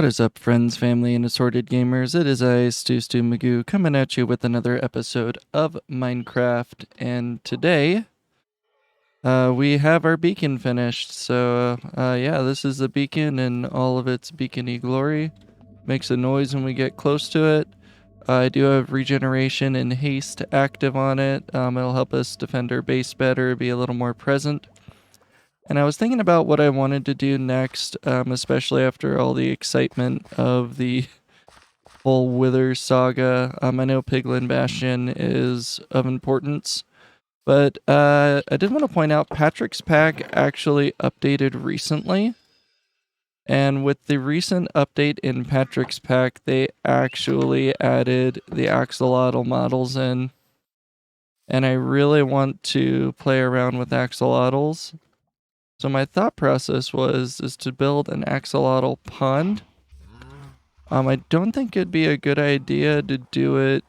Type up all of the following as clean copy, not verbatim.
What is up, friends, family, and assorted gamers? It is I, StuStuMagoo, coming at you with another episode of Minecraft. And today, we have our beacon finished. So, yeah, this is the beacon in all of its beacony glory. Makes a noise when we get close to it. I do have regeneration and haste active on it. It'll help us defend our base better, be a little more present. And I was thinking about what I wanted to do next, especially after all the excitement of the whole Wither saga. I know Piglin Bastion is of importance, but I did want to point out Patrick's Pack actually updated recently. And with the recent update in Patrick's Pack, they actually added the Axolotl models in. And I really want to play around with axolotls. So my thought process is to build an axolotl pond. I don't think it'd be a good idea to do it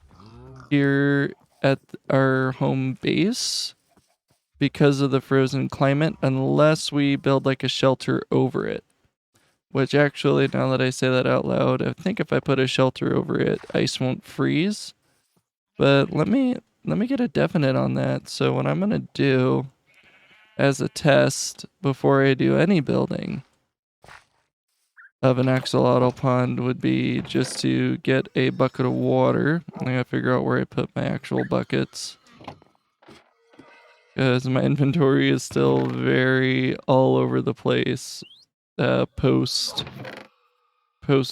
here at our home base because of the frozen climate, unless we build like a shelter over it. Which actually, now that I say that out loud, I think if I put a shelter over it, ice won't freeze. But let me get a definite on that. So what I'm gonna do as a test before I do any building of an axolotl pond would be just to get a bucket of water. I gotta figure out where I put my actual buckets, because my inventory is still very all over the place post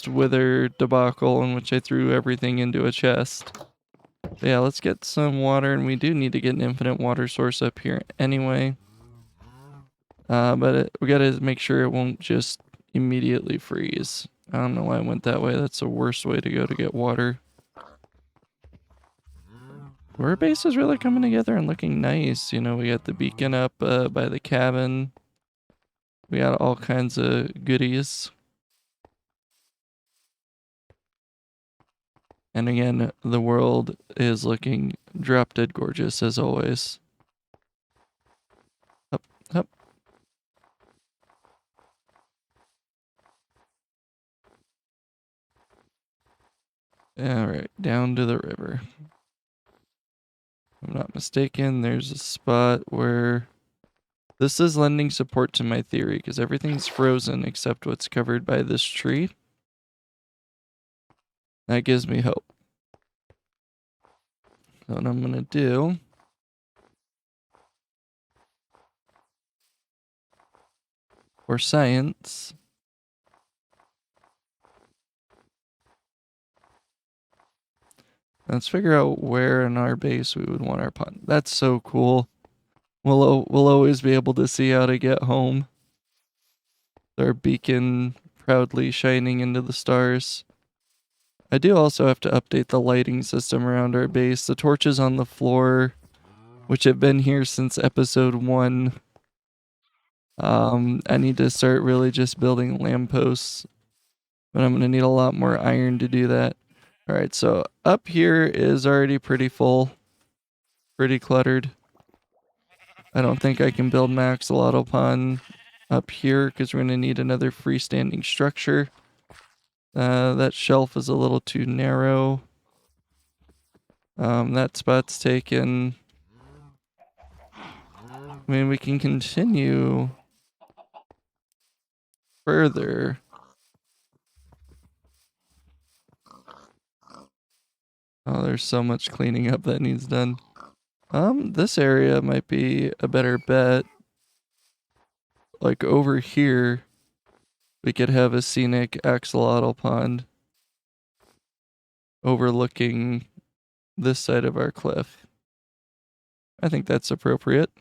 Wither debacle, in which I threw everything into a chest. But yeah, let's get some water, and we do need to get an infinite water source up here anyway. But we gotta make sure it won't just immediately freeze. I don't know why I went that way. That's the worst way to go to get water. Our base is really coming together and looking nice. You know, we got the beacon up by the cabin. We got all kinds of goodies. And again, the world is looking drop dead gorgeous as always. Up, up. Alright, down to the river. If I'm not mistaken, there's a spot where this is lending support to my theory, because everything's frozen except what's covered by this tree. That gives me hope. So what I'm gonna do for science, let's figure out where in our base we would want our pond. That's so cool. We'll always be able to see how to get home. Our beacon proudly shining into the stars. I do also have to update the lighting system around our base. The torches on the floor, which have been here since episode 1. I need to start really just building lampposts, but I'm gonna need a lot more iron to do that. All right, so up here is already pretty full, pretty cluttered. I don't think I can build my axolotl pond up here because we're gonna need another freestanding structure. That shelf is a little too narrow. That spot's taken. I mean, we can continue further. Oh, there's so much cleaning up that needs done. This area might be a better bet. Like over here, we could have a scenic axolotl pond overlooking this side of our cliff. I think that's appropriate.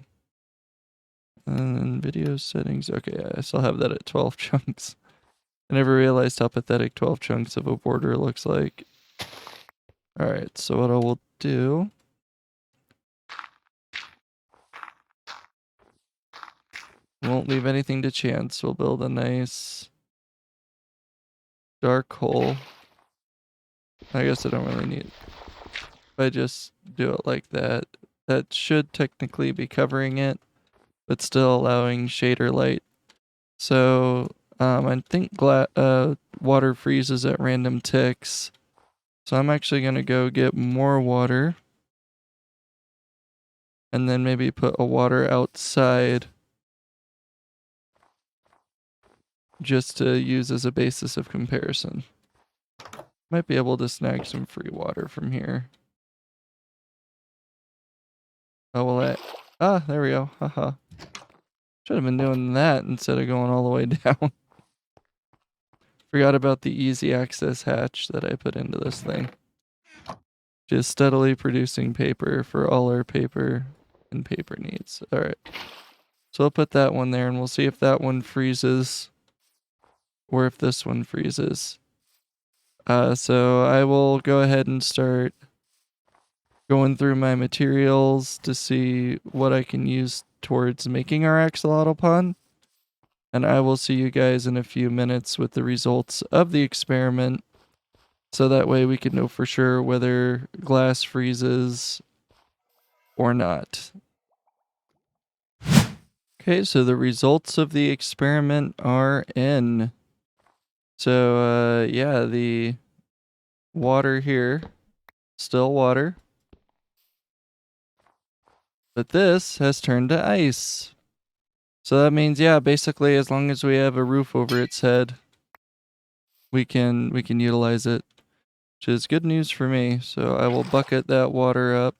And then video settings. Okay, I still have that at 12 chunks. I never realized how pathetic 12 chunks of a border looks like. Alright, so what I will do... won't leave anything to chance. We'll build a nice dark hole. I guess I don't really need it. If I just do it like that, that should technically be covering it, but still allowing shader light. So I think water freezes at random ticks. So I'm actually going to go get more water. And then maybe put a water outside. Just to use as a basis of comparison. Might be able to snag some free water from here. Oh, well, there we go. Haha. Should have been doing that instead of going all the way down. Forgot about the easy access hatch that I put into this thing. Just steadily producing paper for all our paper and paper needs. Alright. So I'll put that one there and we'll see if that one freezes or if this one freezes. So I will go ahead and start going through my materials to see what I can use towards making our axolotl pond. And I will see you guys in a few minutes with the results of the experiment. So that way we can know for sure whether glass freezes or not. Okay, so the results of the experiment are in. So, yeah, the water here, still water. But this has turned to ice. So that means, yeah, basically as long as we have a roof over its head, we can utilize it, which is good news for me. So I will bucket that water up.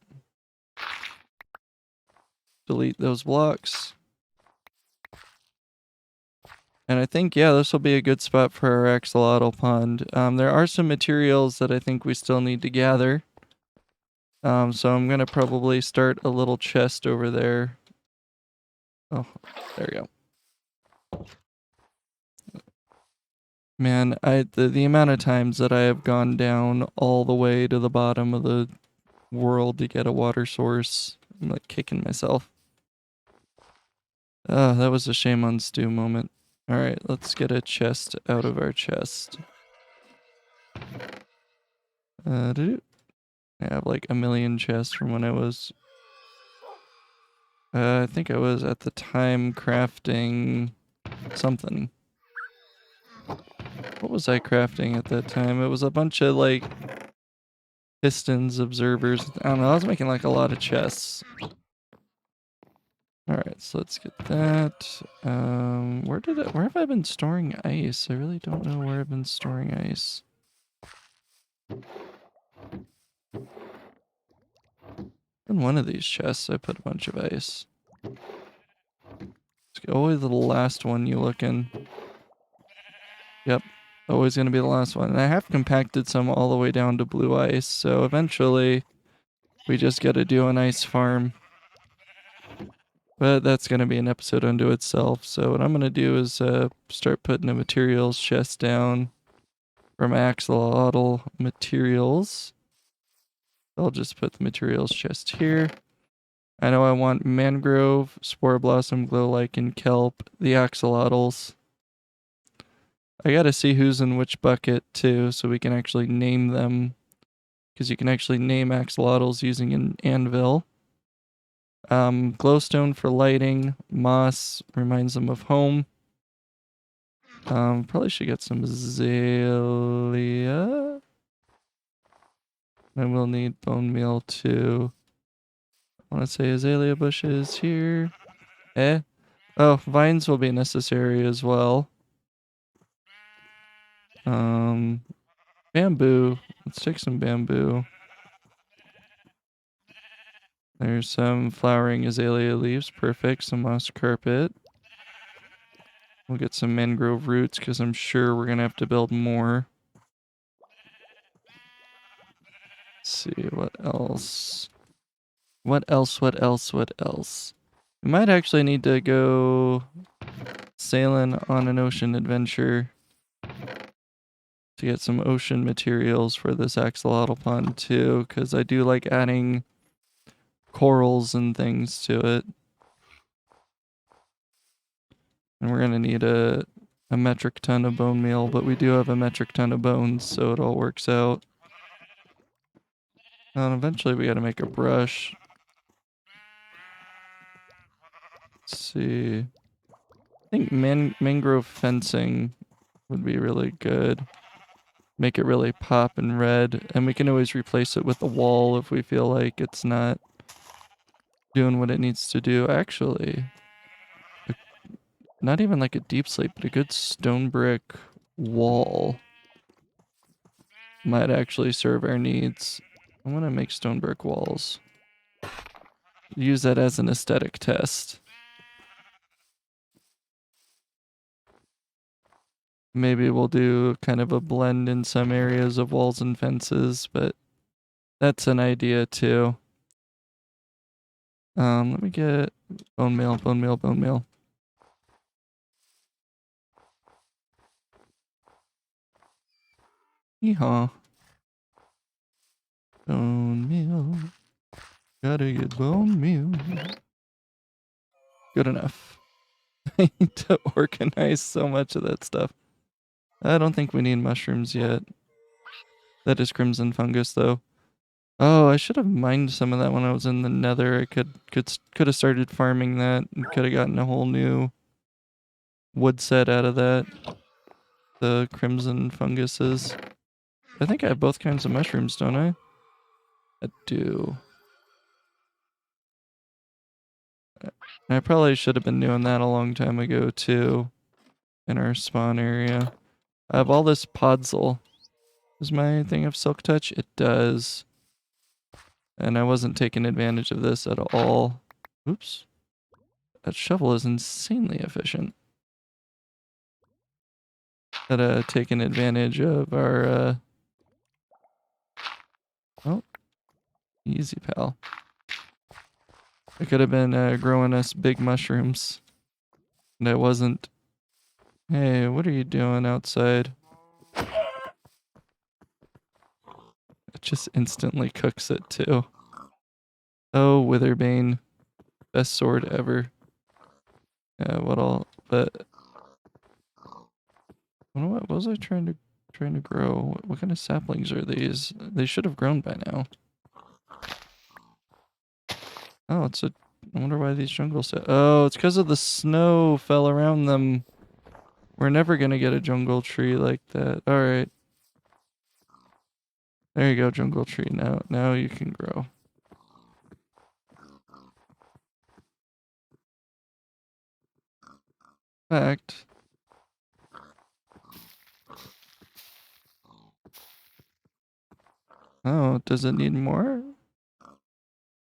Delete those blocks. And I think, yeah, this will be a good spot for our axolotl pond. There are some materials that I think we still need to gather. So I'm going to probably start a little chest over there. Oh, there we go. Man, the amount of times that I have gone down all the way to the bottom of the world to get a water source, I'm like kicking myself. That was a shame on Stu moment. Alright, let's get a chest out of our chest. I have like a million chests from when I was... I think I was at the time crafting something. What was I crafting at that time? It was a bunch of like pistons, observers. I don't know, I was making like a lot of chests. Alright, so let's get that. Where have I been storing ice? I really don't know where I've been storing ice. In one of these chests, I put a bunch of ice. It's always the last one you look in. Yep, always gonna be the last one. And I have compacted some all the way down to blue ice, so eventually we just gotta do an ice farm. But that's gonna be an episode unto itself. So what I'm gonna do is start putting a materials chest down from axolotl materials. I'll just put the materials chest here. I know I want mangrove, spore blossom, glow lichen, kelp, the axolotls. I gotta see who's in which bucket too, so we can actually name them. Because you can actually name axolotls using an anvil. Glowstone for lighting. Moss reminds them of home. Probably should get some azalea. And we'll need bone meal too. I want to say azalea bushes here. Oh, vines will be necessary as well. Bamboo. Let's take some bamboo. There's some flowering azalea leaves. Perfect. Some moss carpet. We'll get some mangrove roots because I'm sure we're going to have to build more. Let's see, what else? What else? We might actually need to go sailing on an ocean adventure to get some ocean materials for this axolotl pond too, because I do like adding corals and things to it. And we're going to need a metric ton of bone meal, but we do have a metric ton of bones, so it all works out. And eventually we got to make a brush. Let's see. think mangrove fencing would be really good. Make it really pop and red, and we can always replace it with a wall if we feel like it's not doing what it needs to do. Actually, not even like a deep slate, but a good stone brick wall might actually serve our needs. I want to make stone brick walls. Use that as an aesthetic test. Maybe we'll do kind of a blend in some areas of walls and fences, but that's an idea too. Let me get bone meal, bone meal, bone meal. Yeehaw. Bone meal. Gotta get bone meal. Good enough. I need to organize so much of that stuff. I don't think we need mushrooms yet. That is crimson fungus though. Oh, I should have mined some of that when I was in the nether. I could have started farming that and could have gotten a whole new wood set out of that. The crimson funguses. I think I have both kinds of mushrooms, don't I? I do. I probably should have been doing that a long time ago too. In our spawn area. I have all this podzol. Does my thing have silk touch? It does. And I wasn't taking advantage of this at all. Oops. That shovel is insanely efficient. At taking advantage of our oh, easy pal. I could have been growing us big mushrooms. And I wasn't. Hey, what are you doing outside? It just instantly cooks it too. Oh, Witherbane. Best sword ever. Yeah, but what was I trying to grow? What kind of saplings are these? They should have grown by now. Oh, I wonder why these jungles. Oh, it's because of the snow fell around them. We're never gonna get a jungle tree like that. All right. There you go, jungle tree. Now you can grow. Fact. Oh, does it need more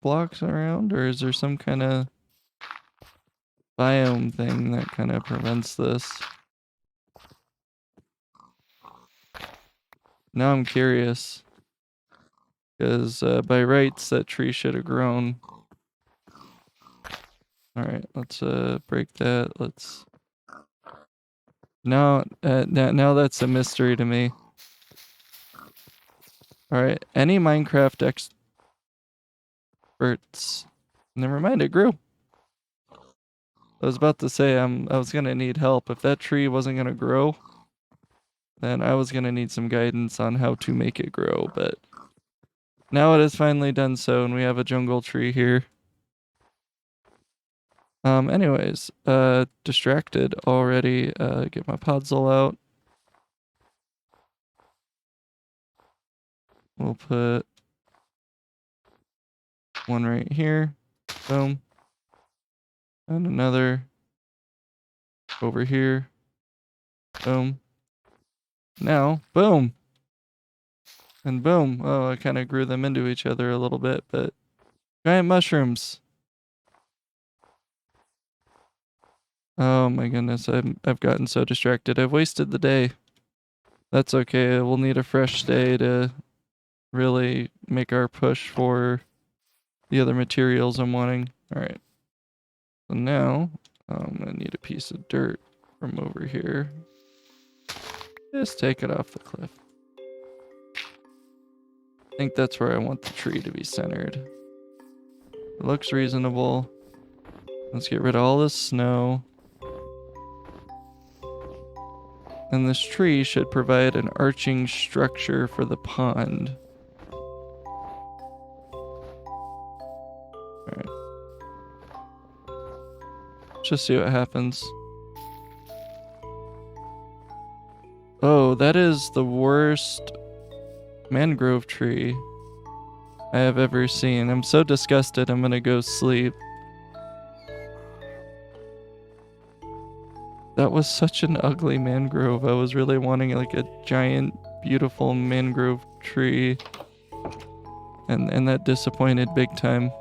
blocks around, or is there some kind of biome thing that kind of prevents this? Now I'm curious. Because by rights, that tree should have grown. Alright, let's break that. Now that's a mystery to me. Alright, any Minecraft experts? Never mind, it grew. I was about to say I was gonna need help. If that tree wasn't gonna grow, then I was gonna need some guidance on how to make it grow, but now it has finally done so, and we have a jungle tree here. Anyways, distracted already. Get my podzol out. We'll put one right here. Boom. And another over here. Boom. Now, boom. And boom. Oh, I kind of grew them into each other a little bit, but giant mushrooms. Oh my goodness, I've gotten so distracted. I've wasted the day. That's okay. We'll need a fresh day to really make our push for the other materials I'm wanting. All right. So now I'm gonna need a piece of dirt from over here. Just take it off the cliff. I think that's where I want the tree to be centered. It looks reasonable. Let's get rid of all this snow. And this tree should provide an arching structure for the pond. Alright. Just see what happens. Bro, that is the worst mangrove tree I have ever seen. I'm so disgusted, I'm gonna go sleep. That was such an ugly mangrove. I was really wanting like a giant, beautiful mangrove tree. And that disappointed big time.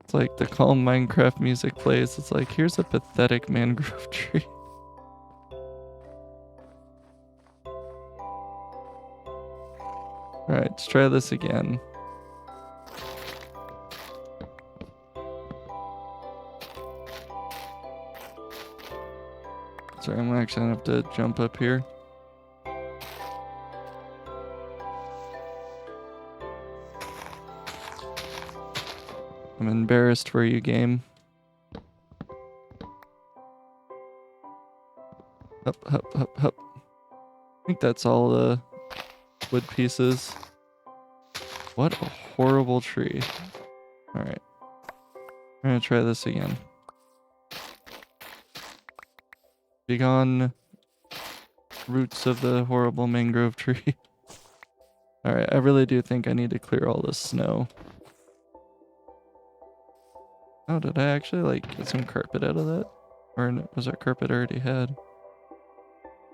It's like the calm Minecraft music plays. It's like, here's a pathetic mangrove tree. Alright, let's try this again. Sorry, I'm actually gonna have to jump up here. I'm embarrassed for you, game. Up, up, up, up. I think that's all the wood pieces. What a horrible tree. Alright. I'm gonna try this again. Be gone, roots of the horrible mangrove tree. Alright, I really do think I need to clear all this snow. Oh, did I actually like get some carpet out of that? Or was that carpet I already had?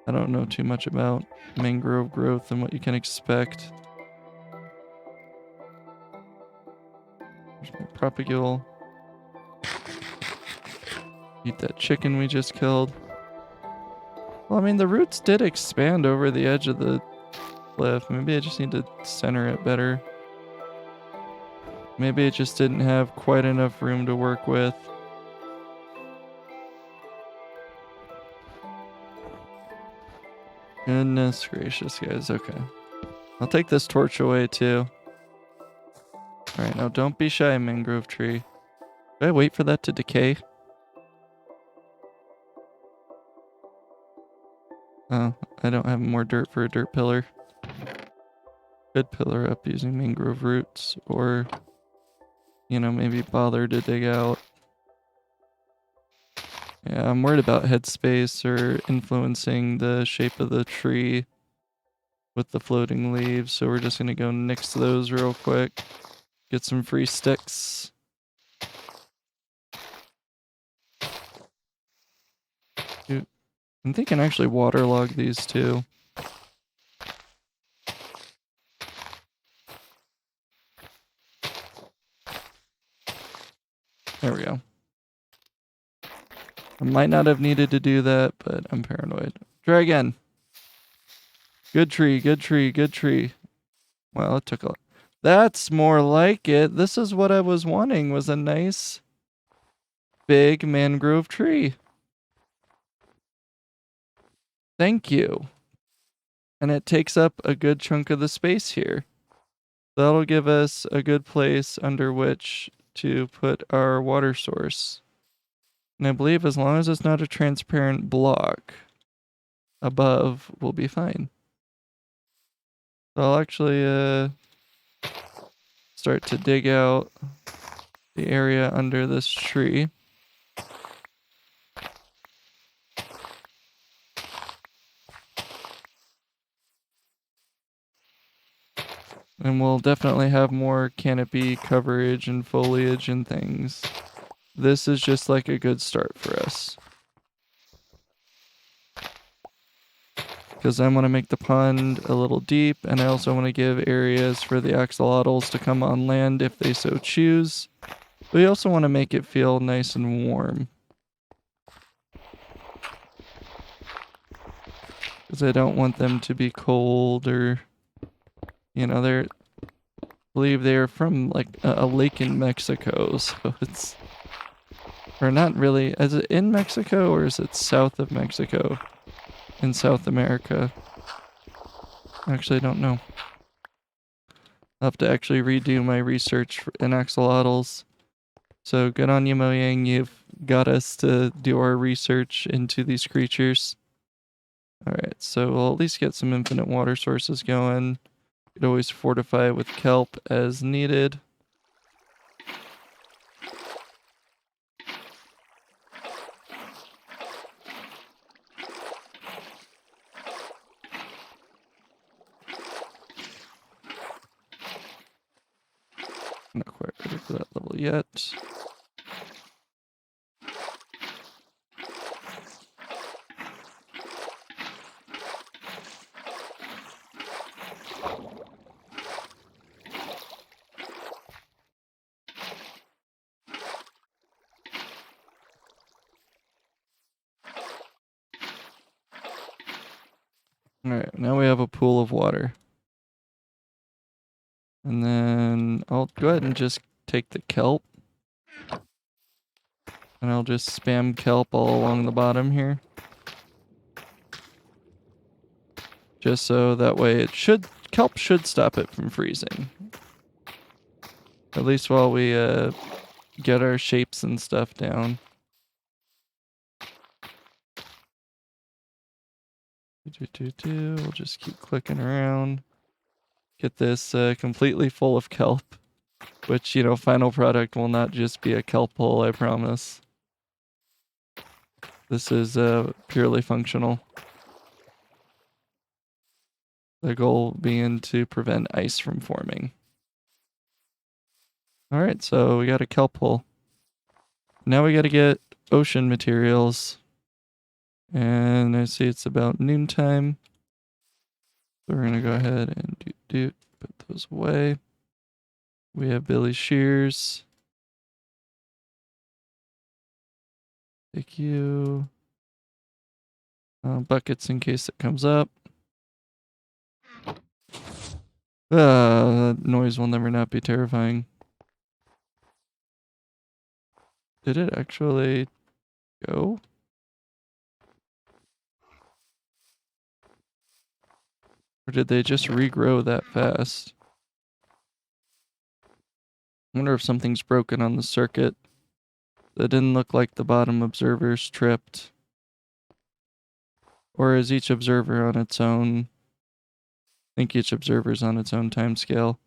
I don't know too much about mangrove growth and what you can expect. There's my propagule. Eat that chicken we just killed. Well, I mean, the roots did expand over the edge of the cliff. Maybe I just need to center it better. Maybe it just didn't have quite enough room to work with. Goodness gracious, guys. Okay. I'll take this torch away, too. Alright, now don't be shy, mangrove tree. Should I wait for that to decay? Oh, I don't have more dirt for a dirt pillar. Could pillar up using mangrove roots, or, you know, maybe bother to dig out. Yeah, I'm worried about headspace or influencing the shape of the tree with the floating leaves, so we're just gonna go nix those real quick. Get some free sticks. Dude, I think I can actually waterlog these too. There we go. I might not have needed to do that, but I'm paranoid. Try again. Good tree, good tree, good tree. Well, it took a... That's more like it. This is what I was wanting, was a nice big mangrove tree. Thank you. And it takes up a good chunk of the space here. That'll give us a good place under which to put our water source. And I believe as long as it's not a transparent block above, we'll be fine. So I'll actually start to dig out the area under this tree. And we'll definitely have more canopy coverage and foliage and things. This is just like a good start for us. Because I want to make the pond a little deep, and I also want to give areas for the axolotls to come on land if they so choose. But we also want to make it feel nice and warm. Because I don't want them to be cold or... You know, I believe they're from like a lake in Mexico, so it's... Or not really. Is it in Mexico or is it south of Mexico? In South America? Actually, I don't know. I'll have to actually redo my research in axolotls. So good on you, Mojang. You've got us to do our research into these creatures. Alright, so we'll at least get some infinite water sources going. You could always fortify with kelp as needed. Not quite ready for that level yet. Alright, now we have a pool of water. And then I'll go ahead and just take the kelp. And I'll just spam kelp all along the bottom here. Just so that way kelp should stop it from freezing. At least while we get our shapes and stuff down. We'll just keep clicking around. Get this completely full of kelp. Which, final product will not just be a kelp hole, I promise. This is purely functional. The goal being to prevent ice from forming. Alright, so we got a kelp hole. Now we gotta get ocean materials. And I see it's about noontime. So we're gonna go ahead and put those away. We have Billy shears. Take you. Buckets in case it comes up. That noise will never not be terrifying. Did it actually go? Or did they just regrow that fast? I wonder if something's broken on the circuit. That didn't look like the bottom observer's tripped. Or is each observer on its own? I think each observer's on its own time scale.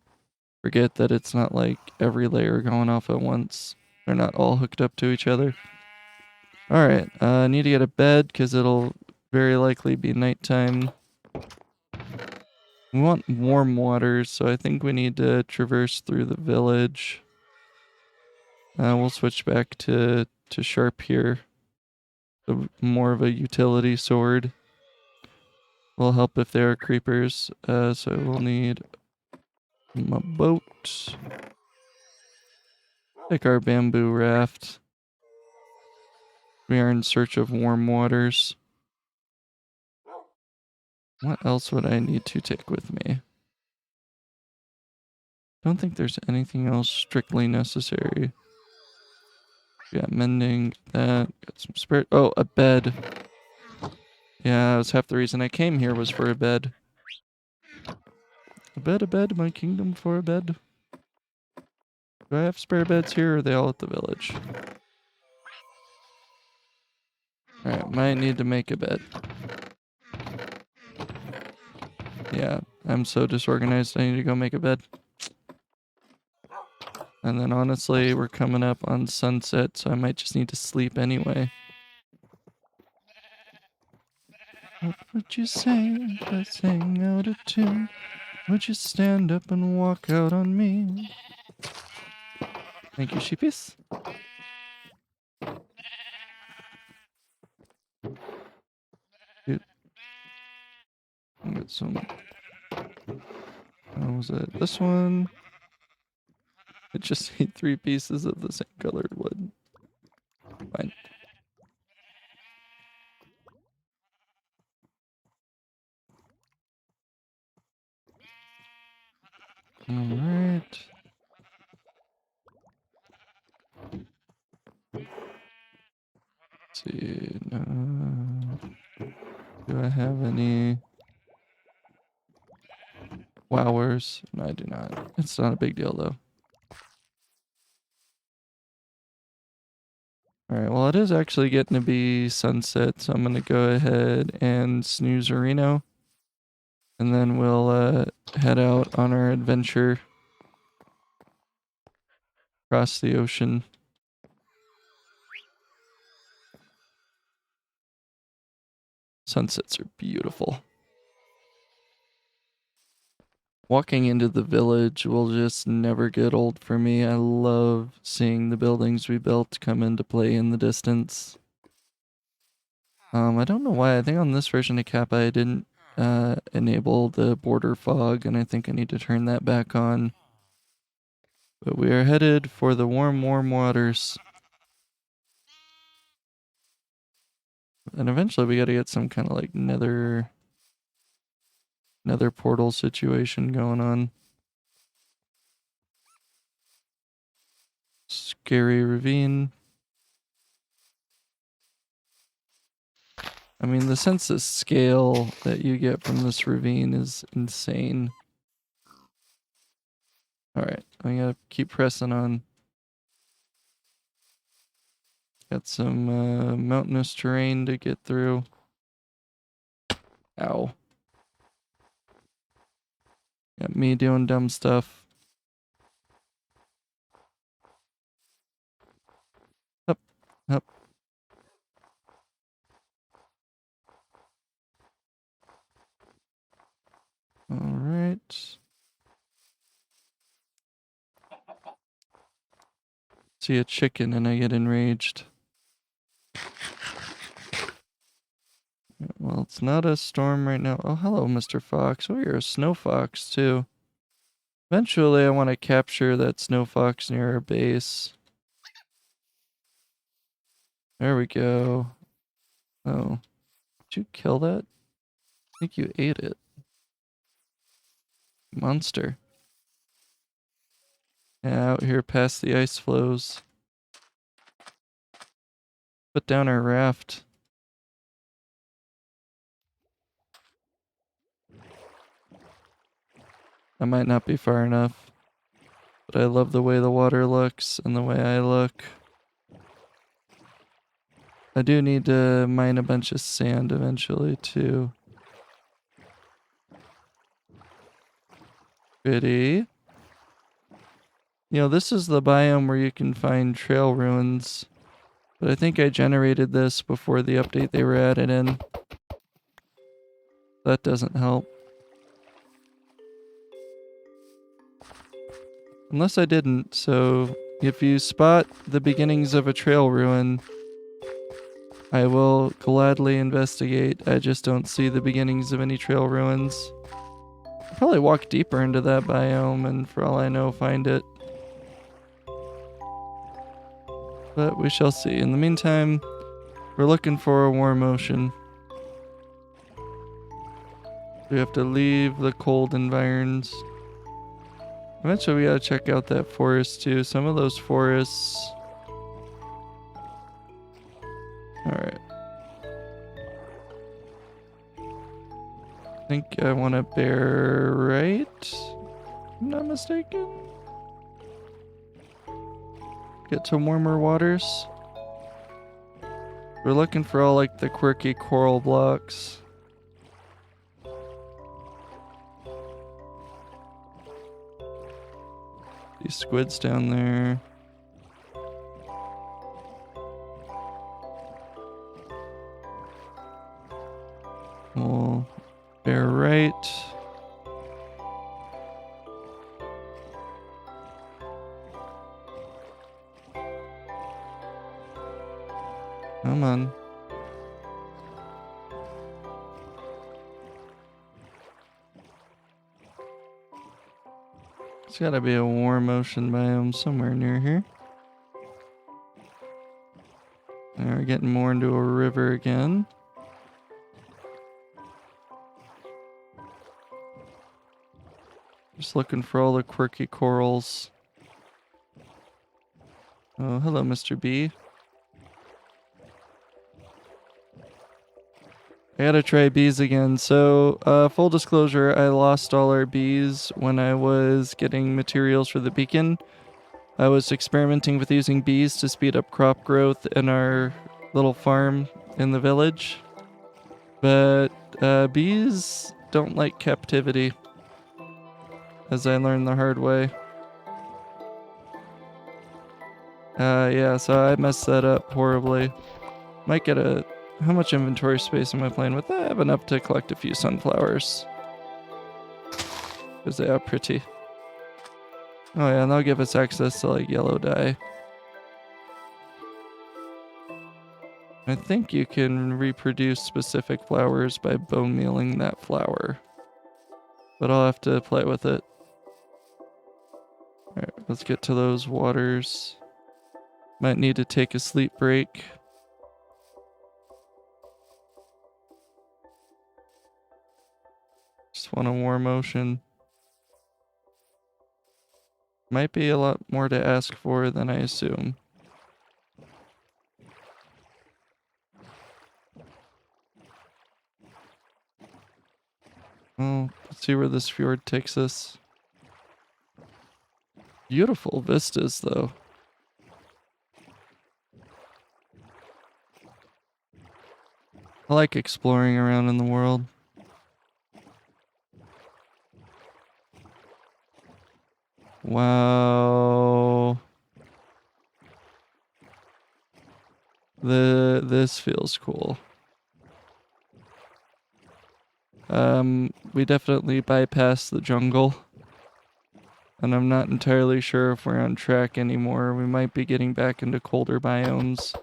Forget that it's not like every layer going off at once. They're not all hooked up to each other. Alright, I need to get a bed because it'll very likely be nighttime. We want warm waters, so I think we need to traverse through the village. We'll switch back to sharp here. More of a utility sword. Will help if there are creepers. So we'll need a boat. Take our bamboo raft. We are in search of warm waters. What else would I need to take with me? Don't think there's anything else strictly necessary. Got mending, that, got some spirit. Oh, a bed. Yeah, that's half the reason I came here was for a bed. A bed, my kingdom for a bed. Do I have spare beds here, or are they all at the village? Alright, might need to make a bed. Yeah, I'm so disorganized, I need to go make a bed. And then honestly, we're coming up on sunset, so I might just need to sleep anyway. What would you say if I sang out a tune? Would you stand up and walk out on me? Thank you, sheepies. Dude. I got some. What was it? This one. I just need 3 pieces of the same colored wood. Fine. Alright. Let's see. Do I have any wowers? No, I do not. It's not a big deal though. Alright, well it is actually getting to be sunset, so I'm gonna go ahead and snooze Reno. And then we'll head out on our adventure across the ocean. Sunsets are beautiful. Walking into the village will just never get old for me. I love seeing the buildings we built come into play in the distance. I don't know why. I think on this version of Kappa I didn't enable the border fog, and I think I need to turn that back on. But we are headed for the warm waters. And eventually we gotta get some kind of like nether portal situation going on. Scary ravine. I mean, the sense of scale that you get from this ravine is insane. Alright, I gotta keep pressing on. Got some mountainous terrain to get through. Ow. Got me doing dumb stuff. Up, up. Alright. See a chicken and I get enraged. Well, it's not a storm right now. Oh, hello, Mr. Fox. Oh, you're a snow fox, too. Eventually, I want to capture that snow fox near our base. There we go. Oh. Did you kill that? I think you ate it. Monster. Yeah, out here past the ice flows. Put down our raft. I might not be far enough, but I love the way the water looks and the way I look. I do need to mine a bunch of sand eventually too. Pretty. You know, this is the biome where you can find trail ruins, but I think I generated this before the update they were added in. That doesn't help. Unless I didn't, so if you spot the beginnings of a trail ruin, I will gladly investigate. I just don't see the beginnings of any trail ruins. I'll probably walk deeper into that biome and for all I know find it. But we shall see. In the meantime, we're looking for a warm ocean. We have to leave the cold environs. Eventually we gotta check out that forest too. Some of those forests... Alright. I think I want to bear right, if I'm not mistaken. Get to warmer waters. We're looking for all like the quirky coral blocks. These squids down there. We'll bear right. Come on. There's gotta be a warm ocean biome somewhere near here. And we're getting more into a river again. Just looking for all the quirky corals. Oh, hello, Mr. B. I gotta try bees again. So, full disclosure, I lost all our bees when I was getting materials for the beacon. I was experimenting with using bees to speed up crop growth in our little farm in the village. But bees don't like captivity, as I learned the hard way. Yeah, so I messed that up horribly. Might get a... How much inventory space am I playing with? I have enough to collect a few sunflowers. Because they are pretty. Oh yeah, and they'll give us access to like yellow dye. I think you can reproduce specific flowers by bone mealing that flower. But I'll have to play with it. Alright, let's get to those waters. Might need to take a sleep break. Just want a warm ocean. Might be a lot more to ask for than I assume. Well, let's see where this fjord takes us. Beautiful vistas, though. I like exploring around in the world. Wow. This feels cool. We definitely bypassed the jungle. And I'm not entirely sure if we're on track anymore. We might be getting back into colder biomes.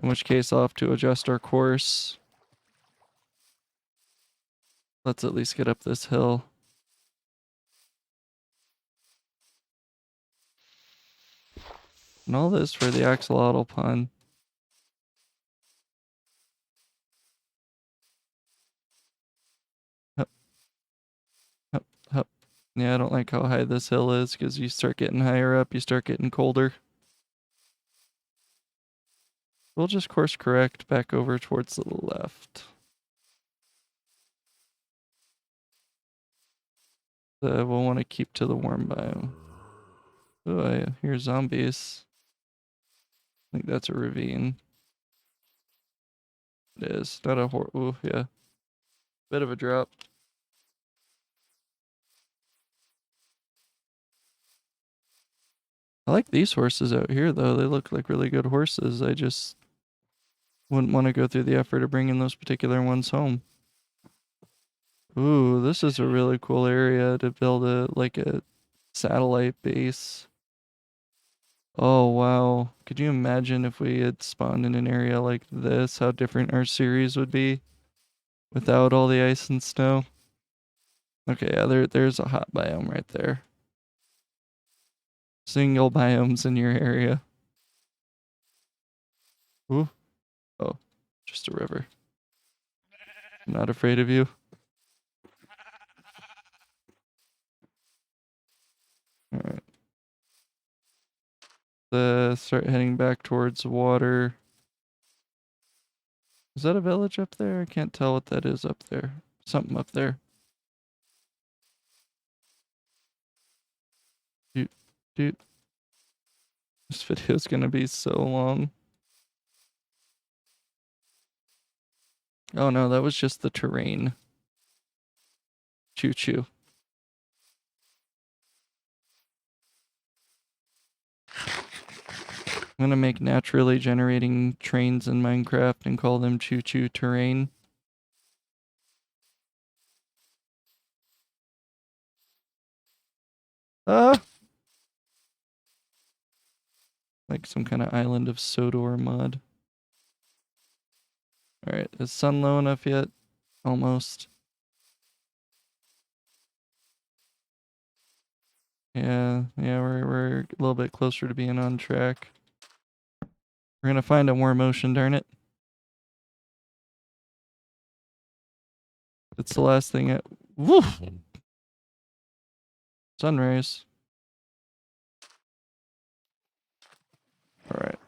In which case I'll have to adjust our course. Let's at least get up this hill. And all this for the axolotl pun. Hup, hup, hup. Yeah, I don't like how high this hill is because you start getting higher up, you start getting colder. We'll just course correct back over towards the left. We'll want to keep to the warm biome. Oh, I hear zombies. I think that's a ravine. It is. Not a ooh, yeah. Bit of a drop. I like these horses out here, though. They look like really good horses. I just wouldn't want to go through the effort of bringing those particular ones home. Ooh, this is a really cool area to build a satellite base. Oh, wow. Could you imagine if we had spawned in an area like this, how different our series would be without all the ice and snow? Okay, yeah, there's a hot biome right there. Single biomes in your area. Ooh. Oh, just a river. I'm not afraid of you. Alright. Start heading back towards water. Is that a village up there? I can't tell what that is up there. Something up there. Doot, doot. This video's gonna be so long. Oh no, that was just the terrain. Choo choo. I'm gonna make naturally generating trains in Minecraft and call them choo choo terrain. Ah! Like some kind of island of Sodor mud. Alright, is sun low enough yet? Almost. Yeah, we're a little bit closer to being on track. We're gonna find a warm ocean, darn it. It's the last thing it. Woof! Sunrise. Alright.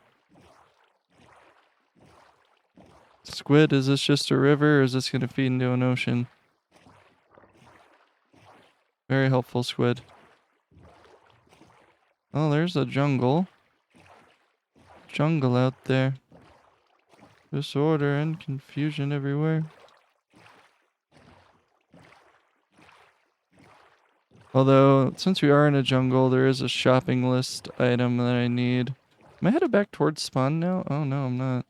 Squid, is this just a river or is this gonna feed into an ocean? Very helpful, squid. Oh, there's a jungle. Jungle out there. Disorder and confusion everywhere. Although, since we are in a jungle, there is a shopping list item that I need. Am I headed back towards spawn now? Oh no, I'm not.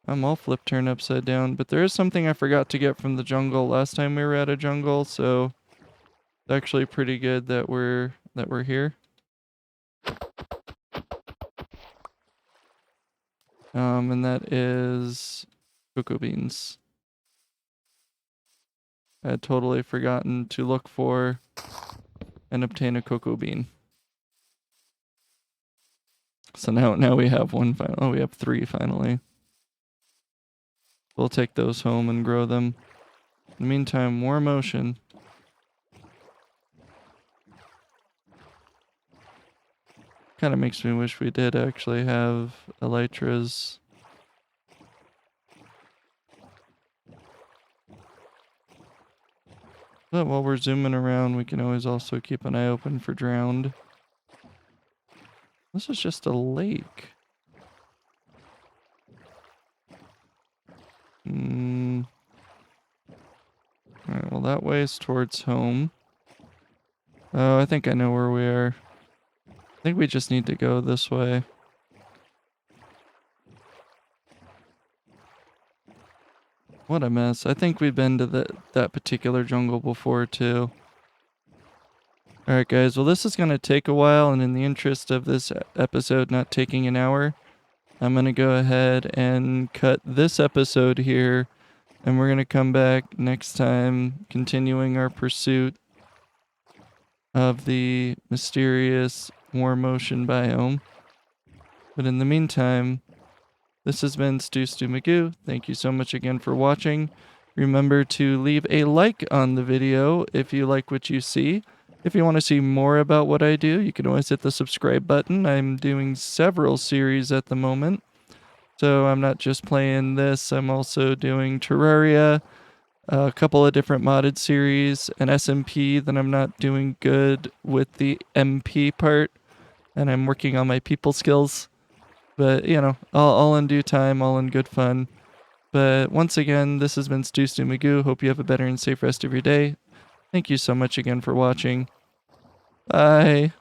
I'm all flip turned upside down, but there is something I forgot to get from the jungle last time we were at a jungle, so It's actually pretty good that we're here. And that is cocoa beans. I had totally forgotten to look for and obtain a cocoa bean. So now we have one final. Oh, we have 3 finally. We'll take those home and grow them. In the meantime, more motion. Kind of makes me wish we did actually have elytras. But while we're zooming around, we can always also keep an eye open for drowned. This is just a lake. Alright, well that way is towards home. Oh, I think I know where we are. I think we just need to go this way. What a mess. I think we've been to that particular jungle before too. Alright guys, well this is going to take a while, and in the interest of this episode not taking an hour, I'm going to go ahead and cut this episode here, and we're going to come back next time continuing our pursuit of the mysterious warm ocean biome. But in the meantime, this has been StuStuMagoo. Thank you so much again for watching. Remember to leave a like on the video if you like what you see. If you want to see more about what I do, you can always hit the subscribe button. I'm doing several series at the moment. So I'm not just playing this, I'm also doing Terraria, a couple of different modded series, an SMP that I'm not doing good with the MP part, and I'm working on my people skills. But, you know, all in due time, all in good fun. But once again, this has been StuStuMagoo. Hope you have a better and safe rest of your day. Thank you so much again for watching. Bye.